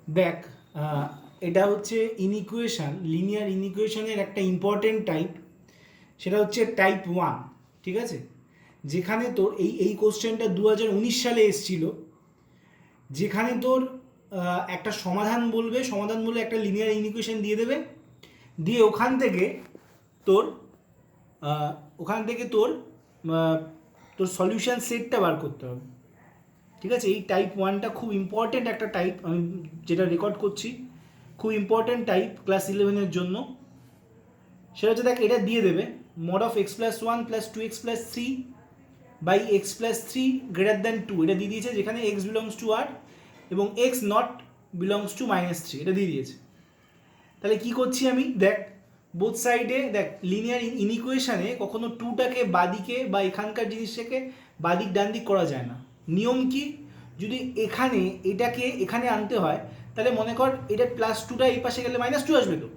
দেখ, এটা হচ্ছে ইনইকুয়েশান, লিনিয়ার ইনইকুয়েশনের একটা ইম্পর্টেন্ট টাইপ, সেটা হচ্ছে টাইপ 1। ঠিক আছে, যেখানে তোর এই কোশ্চেনটা 2019 সালে এসছিল, যেখানে তোর একটা সমাধান বলবে, সমাধান বলে একটা লিনিয়ার ইনইকুয়েশন দিয়ে দেবে, দিয়ে ওখান থেকে তোর ওখান থেকে তোর তোর সলিউশন সেটটা বার করতে হবে। ঠিক আছে, এই টাইপ 1টা খুব ইম্পর্টেন্ট একটা টাইপ, আমি যেটা রেকর্ড করছি খুব ইম্পর্টেন্ট টাইপ ক্লাস 11-এর জন্য। সেটা হচ্ছে, দেখ, এটা দিয়ে দেবে mod of x plus 1 plus 2x plus 3 by x plus 3 greater than 2, এটা দিয়ে দিয়েছে, যেখানে এক্স বিলংস টু আর এবং এক্স নট বিলংস টু -3, এটা দিয়ে দিয়েছে। তাহলে কি করছি আমি, দেখ, বোথ সাইডে দেখ, লিনিয়ার ইনইকুয়েশনে কখনো টুটাকে বাদিকে বা এখানকার জিনিসটাকে বাদিক ডান দিক করা যায় না। নিয়ম কি, যদি এখানে এটাকে এখানে আনতে হয়, তাহলে মনে কর এটা +2টা এই পাশে গেলে -2 আসবে, তো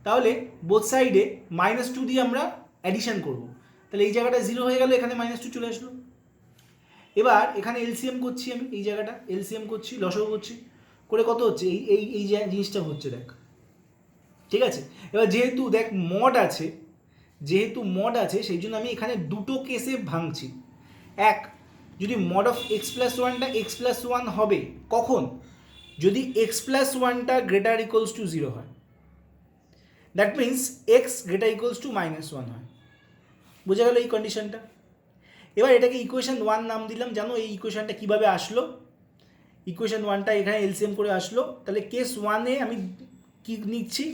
তাহলে বোথ সাইডে -2 দিয়ে আমরা অ্যাডিশন করব। তাহলে এই জায়গাটা 0 হয়ে গেল, এখানে -2 চলে আসলো। এবার এখানে এলসিএম করছি, আমি এই জায়গাটা এলসিএম করছি, লসাগু করছি, করে কত হচ্ছে, এই এই এই জিনিসটা হচ্ছে, দেখ। ঠিক আছে, এবার যেহেতু দেখ মড আছে সেই জন্য আমি এখানে দুটো কেসে ভাঙছি। এক, যদি মড অফ এক্স প্লাস ওয়ানটা এক্স প্লাস ওয়ান হবে কখন, যদি এক্স প্লাস ওয়ানটা গ্রেটার ইকুয়ালস টু 0 হয়, that means x greater equals two -1 হয়। বোঝা গেল এই কন্ডিশনটা? এবার এটাকে ইকুয়েশন 1 নাম দিলাম। জানো এই ইকুয়েশনটা কীভাবে আসলো? ইকুয়েশন 1টা এখানে এলসিএম করে আসলো। তাহলে কেস 1-এ আমি কি নিচ্ছি,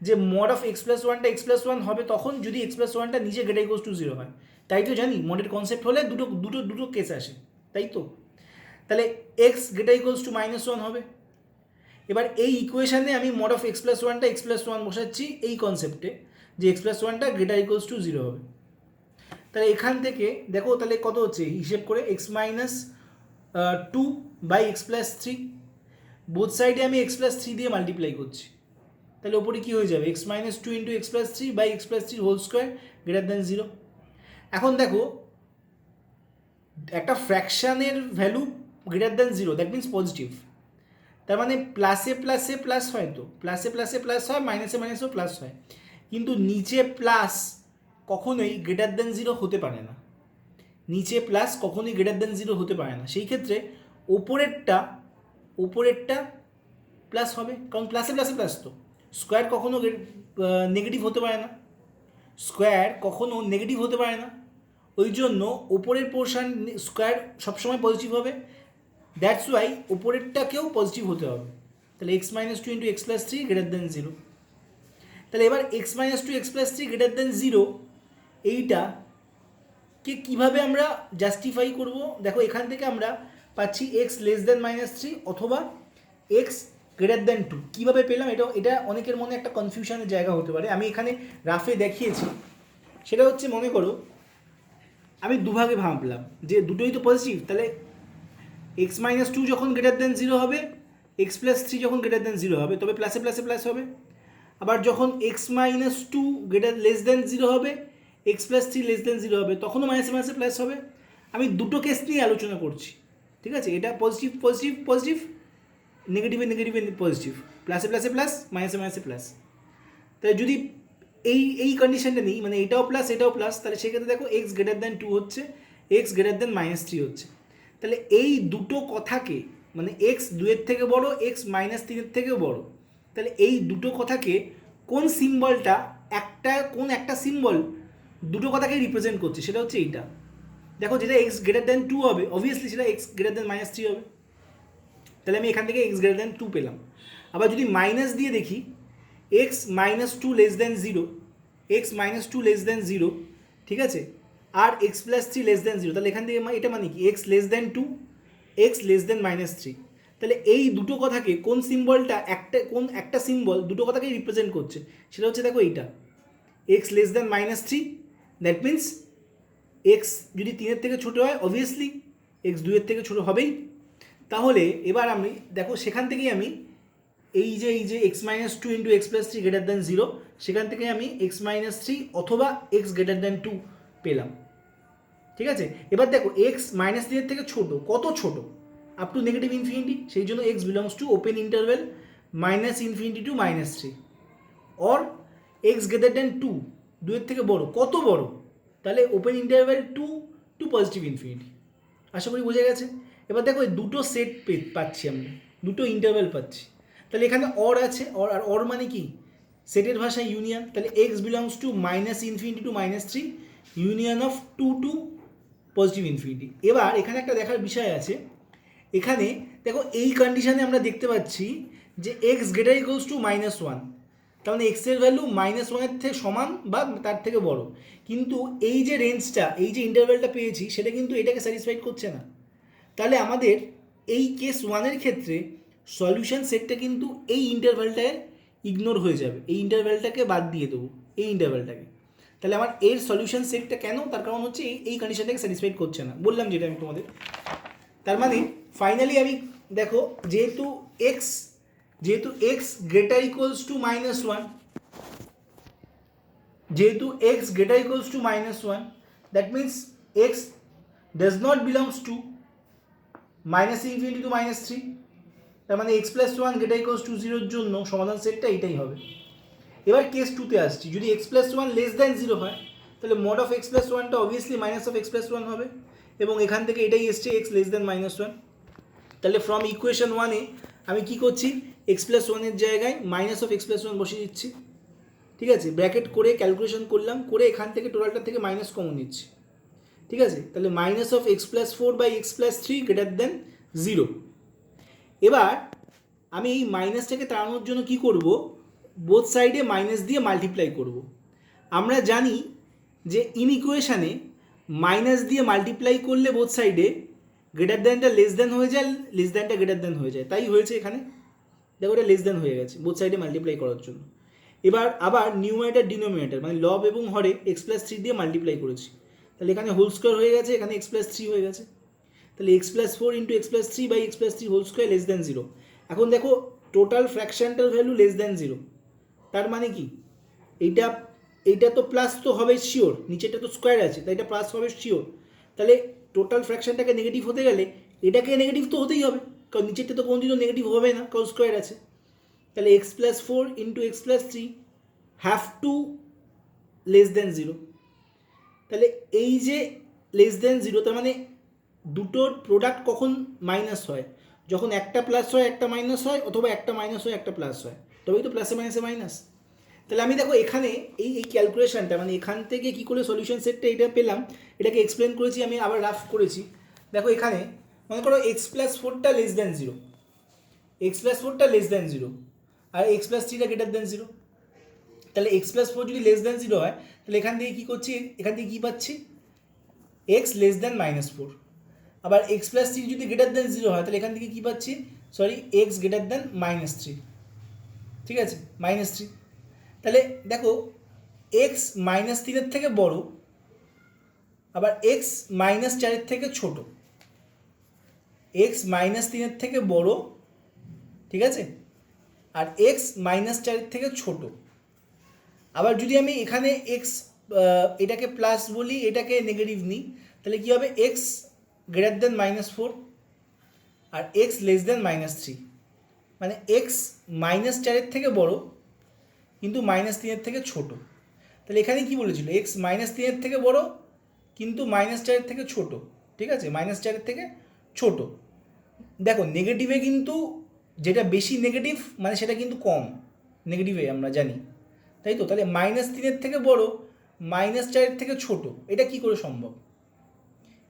যে মড অফ এক্স প্লাস ওয়ানটা এক্স প্লাস ওয়ান হবে তখন যদি এক্স প্লাস ওয়ানটা নিজে গ্রেটার ইকুয়ালস টু 0 হয়। তাই তো জানি মডের কনসেপ্ট হলে দুটো দুটো দুটো কেস আসে, তাই তো? তাহলে এক্স গ্রেটার ইকুয়ালস টু -1 হবে। এবার এই ইকুয়েশানে আমি মড অফ এক্স প্লাস ওয়ানটা এক্স প্লাস ওয়ান বসাচ্ছি এই কনসেপ্টে, যে এক্স প্লাস ওয়ানটা গ্রেটার ইকুয়ালস টু 0 হবে। তাহলে এখান থেকে দেখো, তাহলে কত হচ্ছে হিসেব করে, x minus 2 by x plus 3, both সাইডে আমি এক্স প্লাস 3 দিয়ে মাল্টিপ্লাই করছি। তাহলে ওপরে কী হয়ে যাবে, x minus 2 into x plus 3 by x plus 3 whole square greater than 0। এখন দেখো, একটা ফ্র্যাকশানের value greater than 0, that means positive. তার মানে প্লাসে প্লাসে প্লাস হয়, তো প্লাসে প্লাসে প্লাস হয়, মাইনাসে মাইনাসেও প্লাস হয়, কিন্তু নিচে প্লাস কখনোই গ্রেটার দ্যান 0 হতে পারে না। নিচে প্লাস কখনোই গ্রেটার দ্যান 0 হতে পারে না। সেই ক্ষেত্রে ওপরেরটা প্লাস হবে, কারণ প্লাসে প্লাসে প্লাস, তো স্কোয়ার কখনো নেগেটিভ হতে পারে না, স্কোয়ার কখনো নেগেটিভ হতে পারে না। ওই জন্য ওপরের পোর্শন স্কোয়ার সবসময় পজিটিভ হবে, দ্যাটস ওয়াই ওপরেরটাকেও পজিটিভ হতে হবে। তাহলে x minus 2 into x plus 3 greater than 0। তাহলে এবার x minus 2 x plus 3 greater than 0, এইটাকে কীভাবে আমরা জাস্টিফাই করব? দেখো, এখান থেকে আমরা পাচ্ছি এক্স লেস দ্যান -3 অথবা এক্স গ্রেটার দ্যান 2। কীভাবে পেলাম? এটা অনেকের মনে একটা কনফিউশনের জায়গা হতে পারে। আমি এখানে রাফে দেখিয়েছি। সেটা হচ্ছে, মনে করো আমি দুভাগে ভাবলাম যে দুটোই তো পজিটিভ, তাহলে এক্স মাইনাস 2 যখন গ্রেটার দ্যান 0 হবে, এক্স প্লাস 3 যখন গ্রেটার দ্যান 0 হবে, তবে প্লাসে প্লাসে প্লাস হবে। আবার যখন x minus 2 greater less than 0 হবে, এক্স প্লাস 3 লেস দ্যান 0 হবে, তখনও মাইনাসে মাইনাসে প্লাস হবে। আমি দুটো কেস নিয়ে আলোচনা করছি। ঠিক আছে, এটা পজিটিভ পজিটিভ পজিটিভ, নেগেটিভে নেগেটিভে পজিটিভ, প্লাসে প্লাসে প্লাস, মাইনাসে মাইনাসে প্লাস। তাহলে যদি এই কন্ডিশনটা নেই, মানে এটাও প্লাস এটাও প্লাস, তাহলে সেক্ষেত্রে দেখো এক্স গ্রেটার দ্যান 2 হচ্ছে, এক্স গ্রেটার দ্যান -3 হচ্ছে। তাহলে এই দুটো কথাকে, মানে এক্স 2-এর থেকে বড়, এক্স -3-এর থেকেও বড়, তাহলে এই দুটো কথাকে কোন সিম্বলটা, কোন একটা সিম্বল দুটো কথাকে রিপ্রেজেন্ট করছে, সেটা হচ্ছে এইটা। দেখো, যেটা এক্স গ্রেটার দ্যান 2 হবে, অবভিয়াসলি সেটা এক্স গ্রেটার দ্যান -3 হবে। তাহলে আমি এখান থেকে এক্স গ্রেটার দ্যান 2 পেলাম। আবার যদি মাইনাস দিয়ে দেখি, x -2 less than 0, x -2 less than 0, ঠিক আছে, আর এক্স প্লাস 3 লেস দ্যান 0, তাহলে এখান থেকে এটা মানে কি, x less than 2, x less than -3। তাহলে এই দুটো কথাকে কোন সিম্বলটা, কোন একটা সিম্বল দুটো কথাকেই রিপ্রেজেন্ট করছে, সেটা হচ্ছে, দেখো, এইটা x less than -3, that means x যদি 3-এর থেকে ছোটো হয়, অবভিয়াসলি এক্স 2-এর থেকে ছোটো হবেই। তাহলে এবার আমি দেখো, সেখান থেকেই আমি এই যে x minus 2 into x plus 3 greater than 0, সেখান থেকে আমি এক্স -3 অথবা এক্স গ্রেটার দ্যান 2 পেলাম। ঠিক আছে, এবার দেখো এক্স -3-এর থেকে ছোটো, কত ছোটো, আপ টু নেগেটিভ ইনফিনিটি, সেই জন্য x belongs to open interval minus infinity to minus three, or x greater than two, দুয়ের থেকে বড়, কত বড়? তাহলে open interval two to positive infinity. আশা করি বোঝা গেছে। এবার দেখো এই দুটো সেট পাচ্ছি আমরা, দুটো ইন্টারভ্যাল পাচ্ছি। তাহলে এখানে অর আছে, অর, আর অর মানে কি? সেটের ভাষায় ইউনিয়ন। তাহলে x belongs to minus infinity to minus three, union of two to positive infinity. এবার এখানে একটা দেখার বিষয় আছে, এখানে দেখো এই কন্ডিশনে আমরা দেখতে পাচ্ছি যে x greater equals to minus one, তার মানে এক্সের ভ্যালু মাইনাস ওয়ানের থেকে সমান বা তার থেকে বড়। কিন্তু এই যে রেঞ্জটা, এই যে ইন্টারভ্যালটা পেয়েছি, সেটা কিন্তু এটাকে স্যাটিসফাইড করছে না। তাহলে আমাদের এই কেস ওয়ানের ক্ষেত্রে সলিউশন সেটটা কিন্তু এই ইন্টারভ্যালটায় ইগনোর হয়ে যাবে, এই ইন্টারভ্যালটাকে বাদ দিয়ে দেবো, এই ইন্টারভ্যালটাকে। তাহলে আমার এর সলিউশন সেটটা কেন? তার কারণ হচ্ছে এই কন্ডিশনটাকে স্যাটিসফাইড করছে না, বললাম যেটা আমি তোমাদের। তার মানে ফাইনালি আমি দেখো, যেহেতু x greater equals to minus one, যেহেতু x greater equals to minus one, that means x does not belongs to minus infinity to minus three. তার মানে x plus one greater equals to জিরোর জন্য সমাধান সেটটা এটাই হবে। এবার কেস টুতে আসছি, যদি x plus one less than zero হয়, তাহলে মড অফ এক্স প্লাস ওয়ানটা obviously minus of x plus one হবে, এবং এখান থেকে এটাই এসছে x less than minus one. তাহলে ফ্রম ইকুয়েশন ওয়ানে আমি কী করছি, এক্স প্লাস ওয়ানের জায়গায় minus of x plus one বসিয়ে দিচ্ছি, ঠিক আছে, ব্র্যাকেট করে ক্যালকুলেশন করলাম, করে এখান থেকে টোটালটা থেকে মাইনাস কমন নিচ্ছি, ঠিক আছে। তাহলে minus of x plus four by x plus three greater than zero. এবার আমি এই মাইনাসটাকে তাড়ানোর জন্য কি করব, বোথ সাইডে মাইনাস দিয়ে মাল্টিপ্লাই করব। আমরা জানি যে ইন ইকুয়েশানে মাইনাস দিয়ে মাল্টিপ্লাই করলে বোথ সাইডে গ্রেটার দ্যানটা লেস দ্যান হয়ে যায়, লেস দ্যানটা গ্রেটার দ্যান হয়ে যায়, তাই হয়েছে এখানে। দেখো এটা লেস দ্যান হয়ে গেছে বোথ সাইডে মাল্টিপ্লাই করার জন্য। এবার আবার নিউমারেটর ডিনোমিনেটর মানে লব এবং হরে এক্স প্লাস থ্রি দিয়ে মাল্টিপ্লাই করেছি, তাহলে এখানে হোল স্কোয়ার হয়ে গেছে, এখানে এক্স প্লাস থ্রি হয়ে গেছে। তাহলে x plus four into x plus three by x plus three whole square less than zero. এখন দেখো টোটাল ফ্র্যাকশনটার ভ্যালু লেস দ্যান জিরো, তার মানে কি এইটা তো প্লাস তো হবে শিওর, নিচেটা তো স্কোয়ার আছে, তাই এটা প্লাস হবে শিওর। তাহলে টোটাল ফ্র্যাকশনটাকে নেগেটিভ হতে গেলে এটাকে নেগেটিভ তো হতেই হবে, কারণ নিচেরটা তো কোনোদিনও নেগেটিভ হবে না, কারণ স্কোয়ার আছে। তাহলে x plus four into x plus three have to less than zero. তাহলে এই যে লেস দ্যান জিরো, তার মানে দুটোর প্রোডাক্ট কখন মাইনাস হয়, যখন একটা প্লাস হয় একটা মাইনাস হয়, অথবা একটা মাইনাস হয় একটা প্লাস হয়, তবেই তো প্লাসে মাইনাসে মাইনাস। তাহলে আমি দেখো এখানে এই ক্যালকুলেশনটা মানে এখান থেকে কী করে সলিউশন সেটটা এটা পেলাম, এটাকে এক্সপ্লেন করেছি আমি, আবার রাফ করেছি। দেখো এখানে মনে করো এক্স প্লাস ফোরটা less than zero, x plus ফোরটা লেস দ্যান জিরো, আর এক্স প্লাস থ্রিটা গ্রেটার দ্যান জিরো। তাহলে এক্স প্লাস ফোর যদি লেস দ্যান জিরো হয়, তাহলে এখান থেকে কী করছি, এখান থেকে কী পাচ্ছি, x less than minus four. আবার এক্স প্লাস থ্রি যদি গ্রেটার দ্যান জিরো হয়, তাহলে এখান থেকে কী পাচ্ছি, x greater than minus three, ঠিক আছে, মাইনাস থ্রি। তাহলে দেখো এক্স মাইনাস তিনের থেকে বড়, আবার এক্স মাইনাস চারের থেকে ছোট, এক্স মাইনাস তিনের থেকে বড়, ঠিক আছে, আর এক্স মাইনাস চারের থেকে ছোট। আবার যদি আমি এখানে এক্স এটাকে প্লাস বলি, এটাকে নেগেটিভ নিই, তাহলে কী হবে, x greater than minus four আর x less than minus three, মানে এক্স মাইনাস চারের থেকে বড় কিন্তু মাইনাস তিনের থেকে ছোট। তাহলে এখানে কি বলেছিল, এক্স মাইনাস তিনের থেকে বড় কিন্তু মাইনাস চারের থেকে ছোট, ঠিক আছে, মাইনাস চারের থেকে ছোট। দেখো নেগেটিভে কিন্তু যেটা বেশি নেগেটিভ মানে সেটা কিন্তু কম নেগেটিভে আমরা জানি, তাই তো। তাহলে মাইনাস তিনের থেকে বড় মাইনাস চারের থেকে ছোট, এটা কি করে সম্ভব?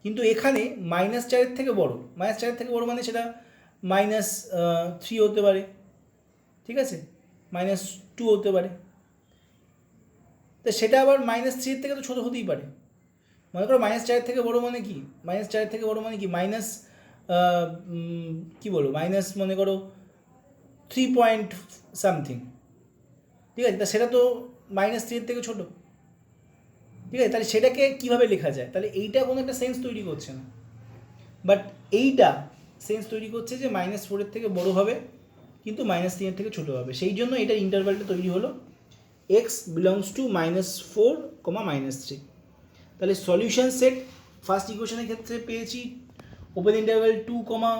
কিন্তু এখানে মাইনাস চারের থেকে বড়, মাইনাস চারের থেকে বড় মানে সেটা মাইনাস থ্রি হতে পারে, ঠিক আছে, মাইনাস টু হতে পারে, তো সেটা আবার মাইনাস থ্রির থেকে তো ছোটো হতেই পারে। মনে করো মাইনাস চারের থেকে বড় মানে কি, মাইনাস চারের থেকে বড় মানে কি, মাইনাস কী বলবো, মাইনাস মনে করো 3 পয়েন্ট সামথিং, ঠিক আছে, তা সেটা তো মাইনাস থ্রির থেকে ছোটো, ঠিক আছে। তাহলে সেটাকে কীভাবে লেখা যায়, তাহলে এইটা কোনো একটা সেন্স তৈরি করছে না, বাট এইটা সেন্স তৈরি করছে যে মাইনাস ফোরের থেকে বড় হবে কিন্তু মাইনাস তিনের থেকে ছোটো হবে, সেই জন্য এটার ইন্টারভ্যালটা তৈরি হলো x belongs to minus four comma minus three. তাহলে সলিউশন সেট ফার্স্ট ইকুয়েশনের ক্ষেত্রে পেয়েছি open interval two comma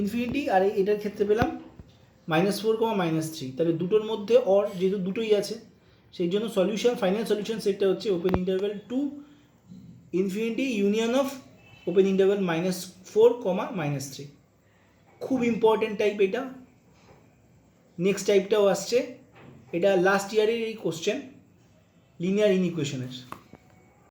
infinity, আর এটার ক্ষেত্রে পেলাম -4, -3, তাহলে দুটোর মধ্যে অর, যেহেতু দুটোই আছে সেই জন্য সলিউশন, ফাইনাল সলিউশন সেটটা হচ্ছে open interval 2 infinity union of open interval -4, -3। খুব ইম্পর্টেন্ট টাইপ এটা। নেক্সট টাইপটাও আসছে, এটা লাস্ট ইয়ারের এই কোশ্চেন লিনিয়ার ইনইকুয়েশনের।